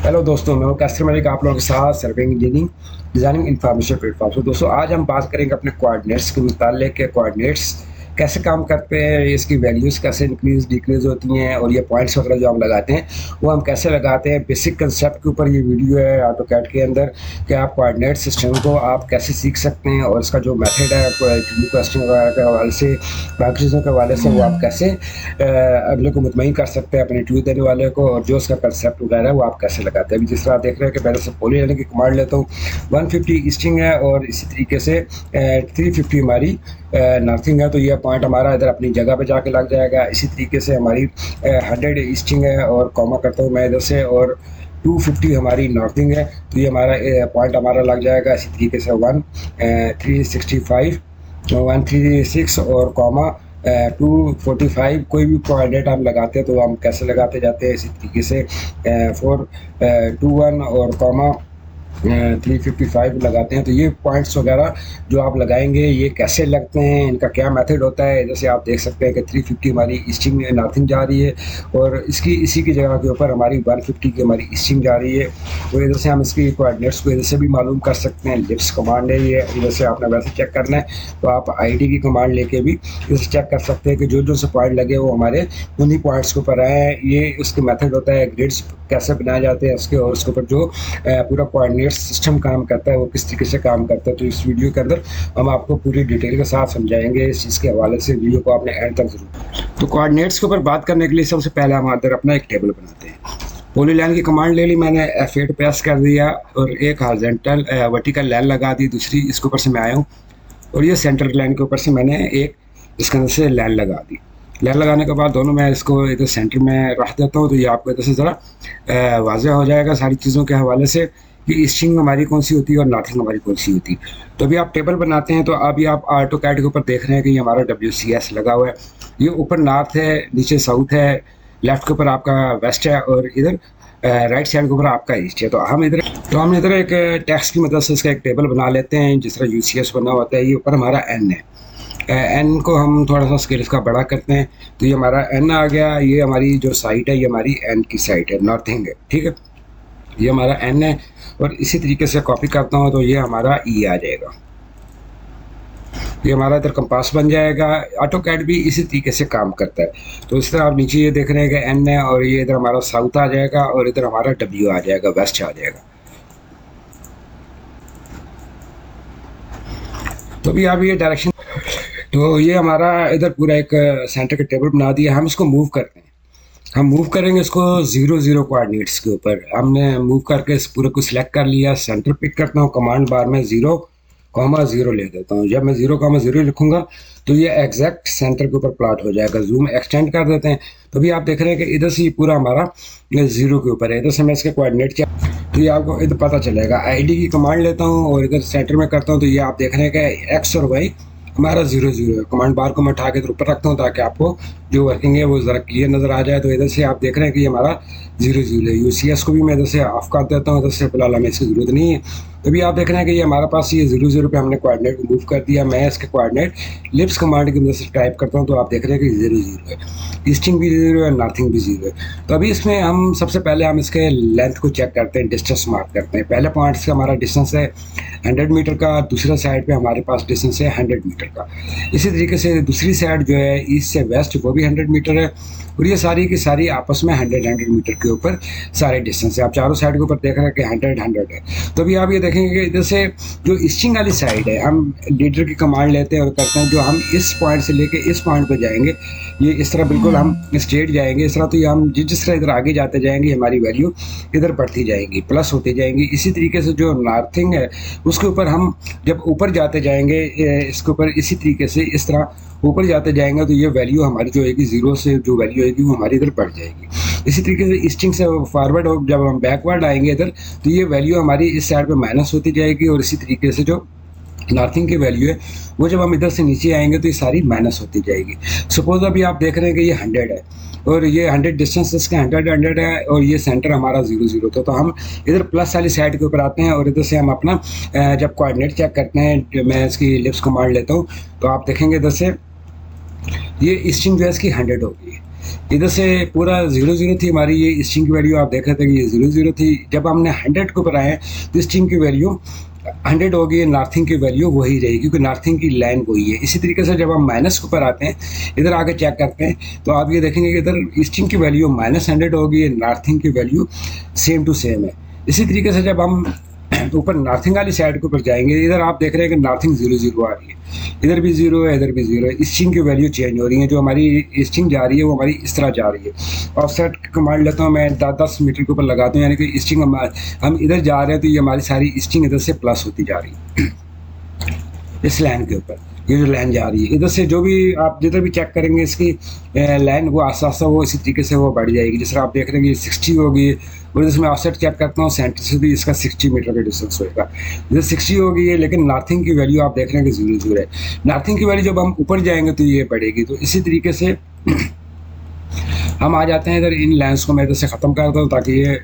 Hello दोस्तों, मैं हूं कैस्टर मलिक, आप लोगों के साथ serving engineering designing information platform. तो दोस्तों, आज हम बात करेंगे अपने कोऑर्डिनेट्स के मुतालिक के कोऑर्डिनेट्स कैसे काम करते हैं, इसकी वैल्यूज़ कैसे इंक्रीज़ डिक्रीज़ होती हैं और ये पॉइंट्स वगैरह जो हम लगाते हैं वो हम कैसे लगाते हैं। बेसिक कंसेप्ट के ऊपर ये वीडियो है ऑटोकैड के अंदर कि आप कोऑर्डिनेट सिस्टम को आप कैसे सीख सकते हैं और इसका जो मेथड है क्वेश्चन वगैरह के हवाले से, बाकी चीज़ों के हवाले से वो आप कैसे अगले को मुतमईन कर सकते हैं अपने इंटरव्यू देने वाले को, और जो उसका कंसेप्ट वगैरह है वो आप कैसे लगाते हैं। अभी जिस तरह आप देख रहे हैं कि पहले से पोली लेने की कमांड लेता हूँ, 150 ईस्टिंग है और इसी तरीके से 350 हमारी नॉर्थिंग है। तो ये पॉइंट हमारा इधर अपनी जगह पे जाके लग जाएगा। इसी तरीके से हमारी 100 ईस्टिंग है और कॉमा करता हूँ मैं इधर से, और 250 हमारी नॉर्थिंग है। तो ये हमारा पॉइंट हमारा लग जाएगा। इसी तरीके से 365 136 और कॉमा 245। कोई भी कोऑर्डिनेट हम लगाते हैं तो हम कैसे लगाते जाते हैं, इसी तरीके से 421 और कॉमा 355 लगाते हैं। तो ये पॉइंट्स वगैरह जो आप लगाएंगे ये कैसे लगते हैं, इनका क्या मेथड होता है। जैसे आप देख सकते हैं कि 350 हमारी ईस्टिंग नॉर्थिंग जा रही है और इसी की जगह के ऊपर हमारी 150 की हमारी ईस्टिंग जा रही है। तो इधर से हम इसकी कोऑर्डिनेट्स को इधर से भी मालूम कर सकते हैं। लिप्स कमांड है ये, इधर से आपने वैसे चेक करना है तो आप ID की कमांड लेके भी इधर से चेक कर सकते हैं कि जो जो से पॉइंट लगे वो हमारे उन्हीं पॉइंट्स के ऊपर आए हैं। ये उसके मेथड होता है, ग्रिड्स कैसे बनाए जाते हैं उसके, और उसके ऊपर जो पूरा कोऑर्डिनेट सिस्टम काम करता है वो किस तरीके से काम करता है। तो इस वीडियो के अंदर हम आपको पूरी डिटेल के साथ समझाएंगे। इस चीज़ के हवाले से वीडियो को आपने एंड तक जरूर। तो कोऑर्डिनेट्स के ऊपर बात करने के लिए सबसे पहले हम अंदर अपना एक टेबल बनाते हैं। पॉलीलाइन की कमांड ले ली मैंने, F8 प्रेस कर दिया और एक हॉरिजॉन्टल वर्टिकल लाइन लगा दी, दूसरी इसके ऊपर से मैं आया हूँ और ये सेंटर लाइन के ऊपर से मैंने एक इसके अंदर से लाइन लगा दी। लाइन लगाने के बाद दोनों मैं इसको इधर सेंटर में रख देता हूँ। तो ये आपको इधर से ज़रा वाज़ह हो जाएगा सारी चीज़ों के हवाले से कि ईस्टिंग हमारी कौन सी होती है और नॉर्थिंग हमारी कौन सी होती है। तो अभी आप टेबल बनाते हैं तो अभी आप ऑटोकैड के ऊपर देख रहे हैं कि ये हमारा WCS लगा हुआ है। ये ऊपर नॉर्थ है, नीचे साउथ है, लेफ्ट के ऊपर आपका वेस्ट है और इधर राइट साइड के ऊपर आपका ईस्ट है। तो हम इधर एक टेक्स्ट की मदद से इसका एक टेबल बना लेते हैं जिस तरह UCS बना होता है। ये ऊपर हमारा N है, N को हम थोड़ा सा स्केल इसका बड़ा करते हैं तो ये हमारा N आ गया। ये हमारी जो साइड है ये हमारी N की साइड है, नॉर्थिंग है, ठीक है। ये हमारा N है और इसी तरीके से कॉपी करता हूँ तो ये हमारा E आ जाएगा। ये हमारा इधर कंपास बन जाएगा। ऑटोकैड भी इसी तरीके से काम करता है। तो इस तरह आप नीचे ये देख रहे हैं कि N है और ये इधर हमारा साउथ आ जाएगा और इधर हमारा W आ जाएगा, वेस्ट आ जाएगा। तो भी आप ये डायरेक्शन, तो ये हमारा इधर पूरा एक सेंटर का टेबल बना दिया। हम इसको मूव करते हैं, हम मूव करेंगे इसको 0 0 कोऑर्डिनेट्स के ऊपर। हमने मूव करके इस पूरे को सिलेक्ट कर लिया, सेंटर पिक करता हूँ, कमांड बार में 0,0 ले देता हूँ। जब मैं 0,0 लिखूंगा तो ये एग्जैक्ट सेंटर के ऊपर प्लॉट हो जाएगा। जूम एक्सटेंड कर देते हैं तो भी आप देख रहे हैं कि इधर से ये पूरा हमारा 0 के ऊपर है। इधर से मैं इसके कोऑर्डिनेट क्या, तो ये आपको इधर पता चलेगा। ID की कमांड लेता हूँ और इधर सेंटर में करता हूँ तो ये आप देख रहे हैं कि X और Y हमारा 0 0 है। कमांड बार को मैं उठा के इधर ऊपर रखता हूँ ताकि आपको जो वर्किंग है वो ज़रा क्लियर नज़र आ जाए। तो इधर से आप देख रहे हैं कि ये हमारा 0 0 है। UCS को भी मैं इधर से ऑफ कर देता हूँ, इधर से फिलहाल हमें इसकी ज़रूरत नहीं है। तो भी आप देख रहे हैं कि ये हमारे पास ये 0 0 पे हमने कोऑर्डिनेट मूव कर दिया। मैं इसके कोऑर्डिनेट लिप्स कमांड की मदद से टाइप करता हूँ तो आप देख रहे हैं कि 0 0 है, ईस्टिंग भी 0 है, नॉर्थिंग भी 0 है। तो अभी इसमें हम सबसे पहले हम इसके लेंथ को चेक करते हैं, डिस्टेंस मार्क करते हैं। पहले पॉइंट से हमारा डिस्टेंस है 100 मीटर का, दूसरा साइड पे हमारे पास डिस्टेंस है 100 मीटर का। इसी तरीके से दूसरी साइड जो है ईस्ट से वेस्ट वो भी 100 मीटर है और ये सारी की सारी आपस में 100 मीटर के ऊपर सारे डिस्टेंस है। आप चारों साइड के ऊपर देख रहे हैं कि 100 है। तो अभी आप ये देखेंगे कि इधर से जो ईस्टिंग वाली साइड है हम लीडर की कमांड लेते हैं और करते हैं। जो हम इस पॉइंट से लेके इस पॉइंट पे जाएंगे ये इस तरह बिल्कुल हम स्ट्रेट जाएंगे इस तरह। तो ये हम जिस तरह इधर आगे जाते जाएंगे हमारी वैल्यू इधर बढ़ती जाएंगी, प्लस होती जाएंगी। इसी तरीके से जो नॉर्थिंग है उसके ऊपर हम जब ऊपर जाते जाएंगे इसके ऊपर इसी तरीके से इस तरह ऊपर जाते जाएंगे तो ये वैल्यू हमारी जो होगी 0 से जो वैल्यू होगी वो हमारी इधर बढ़ जाएगी। इसी तरीके से ईस्टिंग से फॉरवर्ड और जब हम बैकवर्ड आएंगे इधर तो ये वैल्यू हमारी इस साइड पे माइनस होती जाएगी और इसी तरीके से जो नॉर्थिंग की वैल्यू है वो जब हम इधर से नीचे आएंगे तो ये सारी माइनस होती जाएगी। सपोज अभी आप देख रहे हैं कि ये 100 है और ये 100 डिस्टेंस इसका 100 है और ये सेंटर हमारा 0 0 था। तो हम इधर प्लस वाली साइड के ऊपर आते हैं और इधर से हम अपना जब कोऑर्डिनेट चेक करते हैं, मैं इसकी लिप्स कमांड लेता हूँ तो आप देखेंगे इधर से ये ईस्टिंग जो है इसकी 100 होगी। इधर से पूरा 0-0 थी हमारी ये स्ट्रिंग की वैल्यू, आप देख रहे थे कि ये 0-0 थी। जब हमने 100 के ऊपर आए तो स्ट्रिंग की वैल्यू 100 होगी, नॉर्थिंग की वैल्यू वही रहेगी क्योंकि नॉर्थिंग की लाइन वही है। इसी तरीके से जब हम माइनस के ऊपर आते हैं, इधर आके चेक करते हैं, तो आप ये देखेंगे कि इधर स्ट्रिंग की वैल्यू -100 होगी, नॉर्थिंग की वैल्यू सेम टू सेम है। इसी तरीके से जब हम ऊपर नॉर्थिंग वाली साइड के ऊपर जाएंगे, इधर आप देख रहे हैं कि नॉर्थिंग 0-0 आ रही है, इधर भी 0 है, इधर भी 0 है। स्ट्रिंग की वैल्यू चेंज हो रही है, जो हमारी स्ट्रिंग जा रही है वो हमारी इस तरह जा रही है। ऑफसेट कमांड लेता हूँ मैं, 10 मीटर के ऊपर लगाता हूँ, यानी कि स्ट्रिंग हम इधर जा रहे हैं तो ये हमारी सारी स्ट्रिंग इधर से प्लस होती जा रही है इस लाइन के ऊपर। ये जो लाइन जा रही है इधर से, जो भी आप जिधर भी चेक करेंगे इसकी लाइन, वो आस्ता आस्ता वो इसी तरीके से वो बढ़ जाएगी। जैसे आप देख रहे हैं कि 60 होगी, और जैसे मैं ऑफसेट चेक करता हूँ सेंटर से भी इसका 60 मीटर का डिस्टेंस होगा। इधर 60 होगी है, लेकिन नॉर्थिंग की वैल्यू आप देख रहे हैं कि 0-0 है। नॉर्थिंग की वैल्यू जब हम ऊपर जाएंगे तो ये बढ़ेगी। तो इसी तरीके से हम आ जाते हैं इधर, इन लाइन्स को मैं इधर से ख़त्म करता हूँ ताकि ये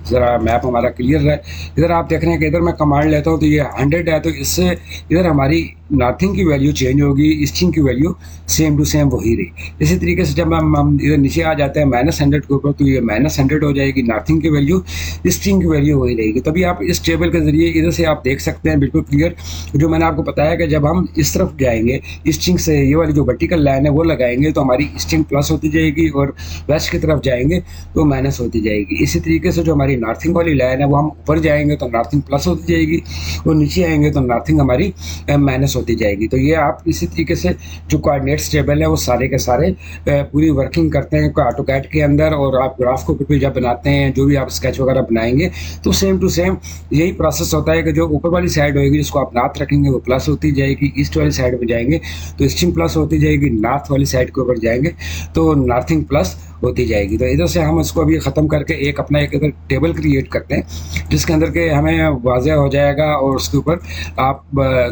ज़रा मैप हमारा क्लियर रहे। इधर आप देख रहे हैं कि इधर मैं कमांड लेता हूँ तो ये 100 है, तो इससे इधर हमारी नॉर्थिंग की वैल्यू चेंज होगी, स्ट्रिंग की वैल्यू सेम टू सेम वही रही। इसी तरीके से जब हम इधर नीचे आ जाते हैं -100 के ऊपर, तो ये -100 हो जाएगी, नॉर्थिंग की वैल्यू, स्ट्रिंग की वैल्यू वही रहेगी। तभी आप इस टेबल के ज़रिए इधर से आप देख सकते हैं बिल्कुल क्लियर, जो मैंने आपको बताया कि जब हम इस तरफ जाएंगे स्ट्रिंग से, ये वाली जो वर्टिकल लाइन है वो लगाएंगे तो हमारी स्ट्रिंग प्लस होती जाएगी, और वेस्ट की तरफ जाएंगे तो माइनस होती जाएगी। इसी तरीके से जो हमारी नॉर्थिंग वाली लाइन है वो हम ऊपर जाएंगे तो नॉर्थिंग प्लस होती जाएगी, और नीचे आएंगे तो नॉर्थिंग हमारी माइनस होती जाएगी। तो ये आप इसी तरीके से जो कोऑर्डिनेट्स टेबल है वो सारे के सारे पूरी वर्किंग करते हैं ऑटोकैड के अंदर, और आप ग्राफ को भी जब बनाते हैं, जो भी आप स्केच वगैरह बनाएंगे, तो सेम टू सेम यही प्रोसेस होता है कि जो ऊपर वाली साइड होगी जिसको आप नॉर्थ रखेंगे वो प्लस होती जाएगी, ईस्ट वाली साइड पर जाएंगे तो स्ट्रिंग प्लस होती जाएगी, नॉर्थ वाली साइड के ऊपर जाएंगे तो नॉर्थिंग प्लस होती जाएगी। तो इधर से हम इसको अभी ख़त्म करके अपना एक इधर टेबल क्रिएट करते हैं जिसके अंदर के हमें वाज़ेह हो जाएगा, और उसके ऊपर आप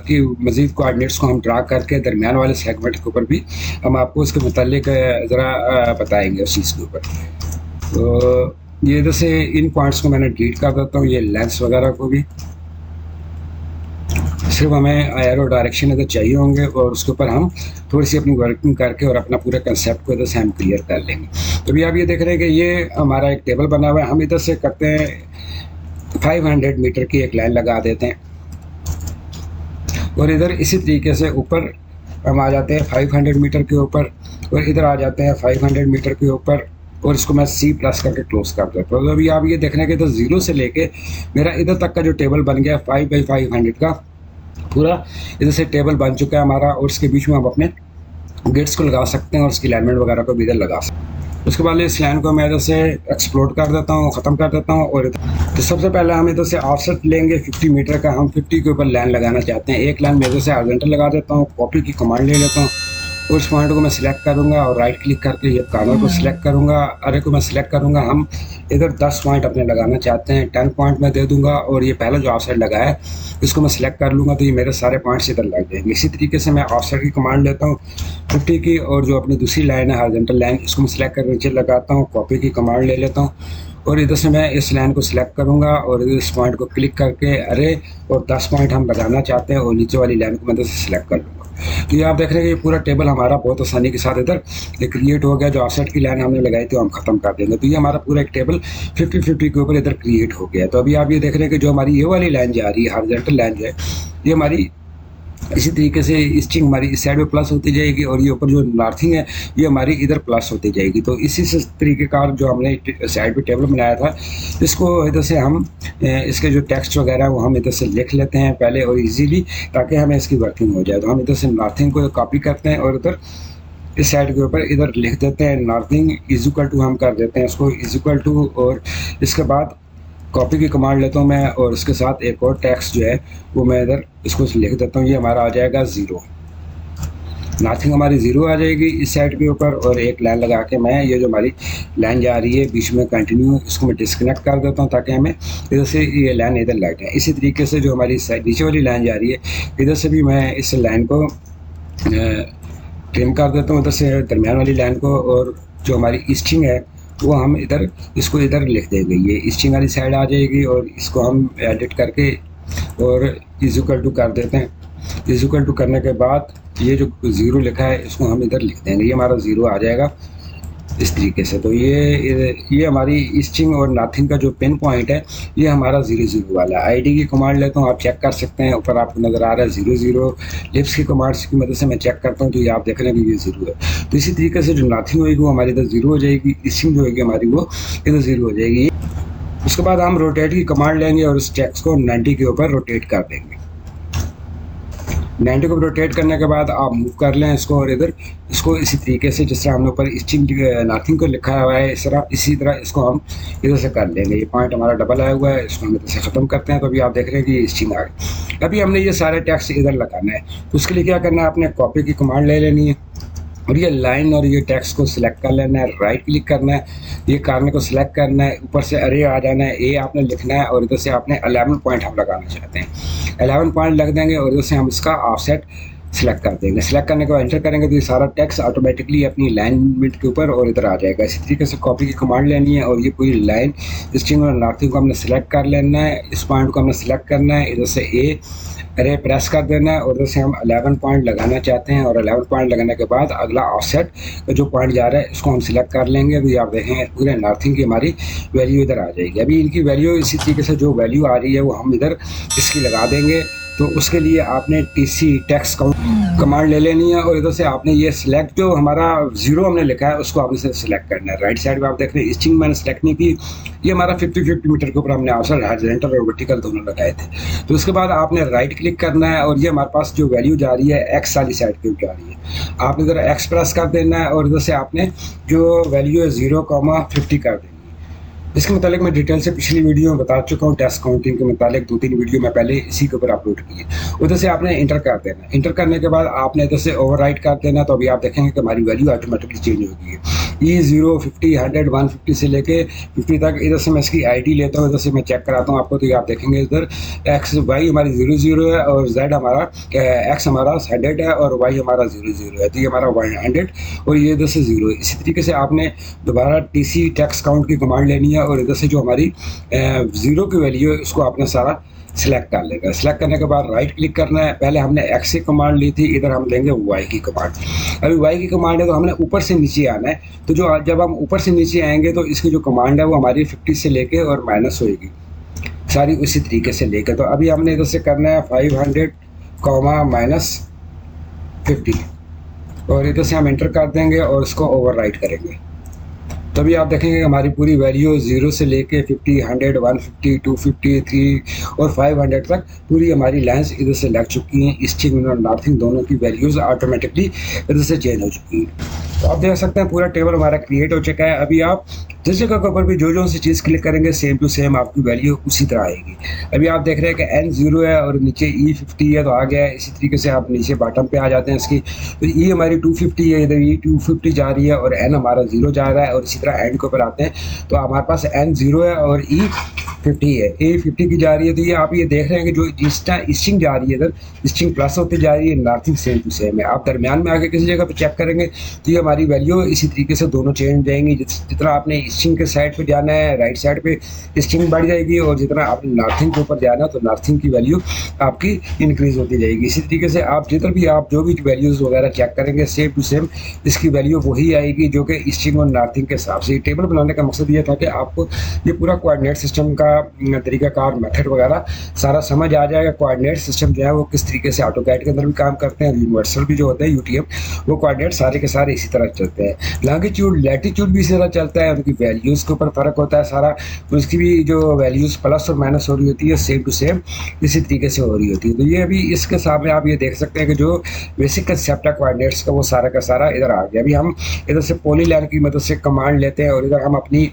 की मज़ीद कोऑर्डिनेट्स को हम ड्रा करके दरमियान वाले सेगमेंट के ऊपर भी हम आपको उसके मुतालिक ज़रा बताएंगे उस चीज़ के ऊपर। तो ये इधर से इन पॉइंट्स को मैंने डिलीट कर देता हूँ, ये लेंस वगैरह को भी, सिर्फ हमें एरो डायरेक्शन इधर चाहिए होंगे, और उसके ऊपर हम थोड़ी सी अपनी वर्किंग करके और अपना पूरे कंसेप्ट को इधर से हम क्लियर कर लेंगे। तो अभी आप ये देख रहे हैं कि ये हमारा एक टेबल बना हुआ है। हम इधर से करते हैं 500 मीटर की एक लाइन लगा देते हैं, और इधर इसी तरीके से ऊपर हम आ जाते हैं 500 मीटर के ऊपर, और इधर आ जाते हैं 500 मीटर के ऊपर, और इसको मैं C+ करके क्लोज कर देता हूँ। तो अभी आप ये देख रहे हैं कि इधर 0 से लेके मेरा इधर तक का जो टेबल बन गया 5x500 का पूरा इधर से टेबल बन चुका है हमारा, और इसके बीच में हम अपने गेट्स को लगा सकते हैं और उसकी अलाइनमेंट वगैरह को भी इधर लगा सकते हैं। उसके बाद इस लाइन को मैं इधर से एक्सप्लोड कर देता हूँ, ख़त्म कर देता हूँ। और तो सबसे पहले हम इधर से ऑफसेट लेंगे 50 मीटर का, हम 50 के ऊपर लाइन लगाना चाहते हैं। एक लाइन मैं इधर से हॉरिजॉन्टल लगा देता हूँ, कॉपी की कमांड ले लेता हूँ, उस पॉइंट को मैं सिलेक्ट करूँगा और राइट क्लिक करके ये कॉर्नर को सिलेक्ट करूँगा, अरे को मैं सिलेक्ट करूँगा। हम इधर 10 पॉइंट अपने लगाना चाहते हैं, 10 पॉइंट मैं दे दूँगा, और ये पहला जो ऑफसेट लगा है इसको मैं सिलेक्ट कर लूँगा, तो ये मेरे सारे पॉइंट्स इधर लग जाएंगे। इसी तरीके से मैं ऑफसेट की कमांड लेता हूँ 50 की, और जो अपनी दूसरी लाइन है हॉरिजॉन्टल लाइन, इसको मैं सिलेक्ट कर नीचे लगाता हूँ, कॉपी की कमांड ले लेता हूँ, और इधर से मैं इस लाइन को सिलेक्ट करूँगा और इस पॉइंट को क्लिक करके अरे, और 10 पॉइंट हम लगाना चाहते हैं, और नीचे वाली लाइन को मैं इधर से सिलेक्ट कर लूँगा। तो ये आप देख रहे हैं कि पूरा टेबल हमारा बहुत आसानी के साथ इधर क्रिएट हो गया। जो ऑफसेट की लाइन हमने लगाई थी हम खत्म कर देंगे, तो ये हमारा पूरा एक टेबल 50-50 के ऊपर इधर क्रिएट हो गया। तो अभी आप ये देख रहे हैं कि जो हमारी ये वाली लाइन जा रही है, हॉरिजॉन्टल लाइन जो है, ये हमारी इसी तरीके से स्ट्रिंग हमारी इस साइड पे प्लस होती जाएगी, और ये ऊपर जो नॉर्थिंग है ये हमारी इधर प्लस होती जाएगी। तो इसी से तरीके का जो हमने साइड पे टेबल बनाया था, इसको इधर से हम इसके जो टेक्स्ट वगैरह वो हम इधर से लिख लेते हैं पहले और इजीली, ताकि हमें इसकी वर्किंग हो जाए। तो हम इधर से नॉर्थिंग को कॉपी करते हैं और इधर इस साइड के ऊपर इधर लिख देते हैं नॉर्थिंग इज इक्वल टू, हम कर देते हैं इसको इज इक्वल टू, और इसके बाद कॉपी की कमांड लेता हूँ मैं, और इसके साथ एक और टेक्स्ट जो है वो मैं इधर इसको लिख देता हूँ। ये हमारा आ जाएगा 0, नॉर्थिंग हमारी 0 आ जाएगी इस साइड के ऊपर, और एक लाइन लगा के मैं ये जो हमारी लाइन जा रही है बीच में कंटिन्यू, इसको मैं डिस्कनेक्ट कर देता हूँ ताकि हमें इधर से ये लाइन इधर लग जाए। इसी तरीके से जो हमारी साइड नीचे वाली लाइन जा रही है, इधर से भी मैं इस लाइन को ट्रिम कर देता हूँ, इधर से दरमियान वाली लाइन को, और जो हमारी स्ट्रिंग है वो हम इधर इसको इधर लिख देंगे। ये स्ट्रिंग वाली साइड आ जाएगी, और इसको हम एडिट करके और इज इक्वल टू कर देते हैं। इज इक्वल टू करने के बाद ये जो 0 लिखा है इसको हम इधर लिख देंगे, ये हमारा 0 आ जाएगा। इस तरीके से। तो ये हमारी ईस्टिंग और नॉर्थिंग का जो पिन पॉइंट है, ये हमारा 0 0 वाला है। आईडी की कमांड लेता हूँ, आप चेक कर सकते हैं, ऊपर आपको नज़र आ रहा है 0 0। लिप्स की कमांड्स की मदद से मैं चेक करता हूँ, तो ये आप देख रहे हैं कि ये 0 है। तो इसी तरीके से जो नॉर्थिंग होगी वो हमारी इधर 0 हो जाएगी, ईस्टिंग जो होगी हमारी वो इधर 0 हो जाएगी। उसके बाद हम रोटेट की कमांड लेंगे और उस टेक्स्ट को 90 के ऊपर रोटेट कर देंगे। 90 को रोटेट करने के बाद आप मूव कर लें इसको, और इधर इसको इसी तरीके से जिस तरह हमने ऊपर ईस्टिंग नॉर्थिंग को लिखा हुआ है, इसी तरह इसको हम इधर से कर लेंगे। ये पॉइंट हमारा डबल आया हुआ है, इसको हम इधर से ख़त्म करते हैं। तो अभी आप देख रहे हैं कि ये ईस्टिंग आ गई। अभी हमने ये सारे टेक्स्ट इधर लगाना है, तो उसके लिए क्या करना है, आपने कॉपी की कमांड ले लेनी है और ये लाइन और ये टेक्स्ट को सिलेक्ट कर लेना है, राइट क्लिक करना है, ये कार्नर को सिलेक्ट करना है, ऊपर से अरे आ जाना है, ए आपने लिखना है, और इधर से आपने 11 पॉइंट हम लगाना चाहते हैं, 11 पॉइंट लग देंगे, और इधर से हम इसका ऑफसेट सिलेक्ट कर देंगे। सिलेक्ट करने के बाद एंटर करेंगे तो ये सारा टेक्स्ट ऑटोमेटिकली अपनी अलाइनमेंट के ऊपर और इधर आ जाएगा। इसी तरीके से कॉपी की कमांड लेनी है और ये पूरी लाइन स्ट्रिंग और नॉर्थिंग को हमने सिलेक्ट कर लेना है, इस पॉइंट को हमने सिलेक्ट करना है, इधर से ए अरे प्रेस कर देना है, और उधर से हम 11 पॉइंट लगाना चाहते हैं, और 11 पॉइंट लगाने के बाद अगला ऑफसेट का जो पॉइंट जा रहा है इसको हम सिलेक्ट कर लेंगे। अभी आप देखें पूरे नॉर्थिंग की हमारी वैल्यू इधर आ जाएगी। अभी इनकी वैल्यू इसी तरीके से जो वैल्यू आ रही है वो हम इधर इसकी लगा देंगे। तो उसके लिए आपने टीसी टेक्स्ट काउंट कमांड ले लेनी है, और इधर से आपने ये सिलेक्ट जो हमारा 0 हमने लिखा है उसको आपने से सिलेक्ट करना है। राइट साइड में आप देख रहे हैं स्ट्रिंग मैंने सेलेक्ट नहीं की, ये हमारा 50-50 मीटर के ऊपर हमने आंसर हॉरिजॉन्टल और वर्टिकल दोनों लगाए थे। तो उसके बाद आपने राइट क्लिक करना है, और ये हमारे पास जो वैल्यू जा रही है एक्स वाली साइड की जा रही है, आप इधर एक्स प्रेस कर देना है, और इधर से आपने जो वैल्यू है 0,50 कर देनी है। इसके मुतालिक मैं डिटेल से पिछली वीडियो में बता चुका हूँ, टेस्ट काउंटिंग के मुतालिक 2-3 वीडियो मैं पहले इसी के ऊपर अपलोड की है। उधर से आपने इंटर कर देना, इंटर करने के बाद आपने इधर से ओवरराइट कर देना। तो अभी आप देखेंगे कि हमारी वैल्यू ऑटोमेटिकली चेंज होगी। E0 50 100 150 से लेके 50 तक। इधर से मैं इसकी ID लेता हूँ, इधर से मैं चेक कराता हूँ आपको। तो ये आप देखेंगे इधर एक्स वाई हमारी 0 0 है, और जेड हमारा एक्स हमारा 100 है, और वाई हमारा 0 0 है। तो ये हमारा 100 और ये इधर से 0। इसी तरीके से आपने दोबारा TC टेक्स्ट काउंट की कमांड लेनी है, और इधर से जो हमारी 0 की वैल्यू है उसको आपने सारा सिलेक्ट कर लेगा। सिलेक्ट करने के बाद राइट क्लिक करना है। पहले हमने एक्स की कमांड ली थी, इधर हम लेंगे वाई की कमांड। अभी वाई की कमांड है तो हमने ऊपर से नीचे आना है। तो जो जब हम ऊपर से नीचे आएंगे तो इसकी जो कमांड है वो हमारी 50 से लेके और माइनस होएगी सारी उसी तरीके से लेके। तो अभी हमने इधर से करना है 500 -50, और इधर से हम एंटर कर देंगे और इसको ओवरराइट करेंगे। तभी आप देखेंगे कि हमारी पूरी वैल्यू 0 से लेके 50 100 150 250 3 और 500 तक पूरी हमारी लाइंस इधर से लग चुकी हैं। ईस्टिंग और नॉर्थिंग दोनों की वैल्यूज़ ऑटोमेटिकली इधर से चेंज हो चुकी हैं। तो आप देख सकते हैं पूरा टेबल हमारा क्रिएट हो चुका है। अभी आप जिस जगह के ऊपर भी जो सी चीज़ क्लिक करेंगे सेम टू सेम आपकी वैल्यू उसी तरह आएगी। अभी आप देख रहे हैं कि N0 है और नीचे E50 है तो आ गया है। इसी तरीके से आप नीचे बॉटम पे आ जाते हैं इसकी, तो E हमारी 250 है, इधर E250 जा रही है और N हमारा 0 जा रहा है। और इसी तरह एंड के ऊपर आते हैं तो हमारे पास N0 है और E50 है, E50 की जा रही है। तो ये आप ये देख रहे हैं कि जो ईस्टिंग जा रही है इधर ईस्टिंग प्लस होती जा रही है, नॉर्थिंग सेम टू सेम है। आप दरमियान में आके किसी जगह पे चेक करेंगे तो ये हमारी वैल्यू इसी तरीके से दोनों चेंज हो जाएंगी। जितना आपने ईस्टिंग के साइड पे जाना है राइट साइड पे ईस्टिंग बढ़ जाएगी, और जितना आपने नॉर्थिंग के ऊपर जाना है तो नॉर्थिंग की वैल्यू आपकी इंक्रीज होती जाएगी। इसी तरीके से आप जिधर भी आप जो भी वैल्यूज़ वगैरह चेक करेंगे सेम टू सेम इसकी वैल्यू वही आएगी जो कि ईस्टिंग और नॉर्थिंग के हिसाब से। टेबल बनाने का मकसद ये था कि आपको ये पूरा कोऑर्डिनेट सिस्टम का तरीकाकार मेथड वगैरह सारा समझ आ जाएगा। कोऑर्डिनेट सिस्टम जो है वो किस तरीके से ऑटोकैड के अंदर भी काम करते हैं, यूनिवर्सल भी जो होते हैं UTM वो कोऑर्डिनेट सारे के सारे इसी तरह चलते हैं। लॉन्गिट्यूड लैटिट्यूड भी इसी तरह चलता है, उनकी वैल्यूज़ के ऊपर फ़र्क होता है सारा, उसकी भी जो वैल्यूज़ प्लस और माइनस हो रही होती है सेम टू सेम इसी तरीके से हो रही होती है। तो ये अभी इसके सामने आप ये देख सकते हैं कि जो बेसिक कंसेप्ट है कोऑर्डिनेट्स का वो सारा का सारा इधर आ गया। अभी हम इधर से पॉलीलाइन की मदद से कमांड लेते हैं और इधर हम अपनी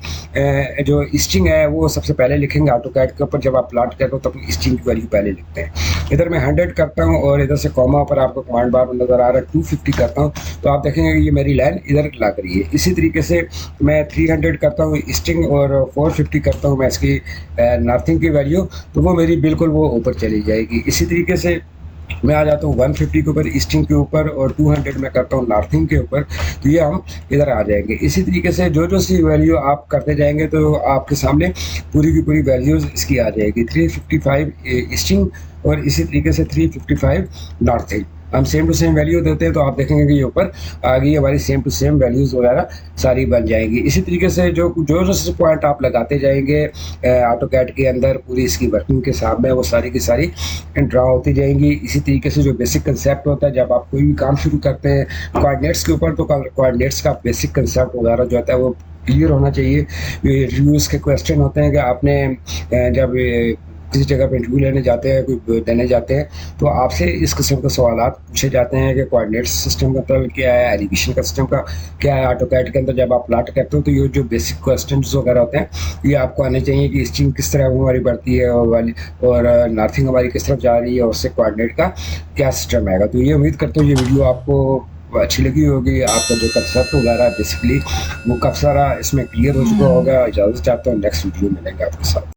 जो ईस्टिंग है वो सबसे पहले लिखेंगे ऑटोकैड के ऊपर। जब आप प्लॉट करते हो तो अपनी ईस्टिंग की वैल्यू पहले लिखते हैं। इधर मैं 100 करता हूँ और इधर से कॉमा पर आपको कमांड बार में नज़र आ रहा है 250 करता हूँ तो आप देखेंगे कि ये मेरी लाइन इधर लग रही है। इसी तरीके से मैं 300 करता हूँ ईस्टिंग और 450 करता हूँ मैं इसकी नॉर्थिंग की वैल्यू, तो वो मेरी बिल्कुल वो ऊपर चली जाएगी। इसी तरीके से मैं आ जाता हूँ 150 के ऊपर ईस्टिंग के ऊपर और 200 में करता हूँ नॉर्थिंग के ऊपर, तो ये हम इधर आ जाएंगे। इसी तरीके से जो सी वैल्यू आप करते जाएंगे तो आपके सामने पूरी की पूरी वैल्यूज़ इसकी आ जाएगी। 355 ईस्टिंग और इसी तरीके से 355 नॉर्थिंग। हम सेम टू सेम वैल्यू देते हैं तो आप देखेंगे कि ये ऊपर आ गई हमारी सेम टू सेम वैल्यूज़ वगैरह सारी बन जाएंगी। इसी तरीके से जो जो जो से पॉइंट आप लगाते जाएंगे ऑटो कैड के अंदर पूरी इसकी वर्किंग के साथ में वो सारी की सारी ड्रा होती जाएंगी। इसी तरीके से जो बेसिक कंसेप्ट होता है जब आप कोई भी काम शुरू करते हैं कोऑर्डिनेट्स के ऊपर, तो कोऑर्डिनेट्स का बेसिक कंसेप्ट वगैरह जो होता है वो क्लियर होना चाहिए। रिव्यूज़ के क्वेश्चन होते हैं कि आपने जब किसी जगह पे इंटरव्यू लेने जाते हैं, कोई देने जाते हैं, तो आपसे इस किस्म के सवालात पूछे जाते हैं कि कोऑर्डिनेट सिस्टम का मतलब क्या है, एलिवेशन का सिस्टम का क्या है। ऑटोकैड के अंदर जब आप प्लॉट करते हो तो ये जो बेसिक क्वेश्चंस वगैरह होते हैं ये आपको आने चाहिए कि स्ट्रीम किस तरह वो हमारी बढ़ती है और नॉर्थिंग हमारी किस तरफ जा रही है और उससे कोऑर्डिनेट का क्या सिस्टम आएगा। तो ये उम्मीद करता हूँ ये वीडियो आपको अच्छी लगी होगी, आपका जो कंसेप्ट वगैरह बेसिकली वो काफ़ी सारा इसमें क्लियर हो चुका होगा। इजाज़त चाहता हूँ, नेक्स्ट वीडियो मिलेंगे आपके साथ।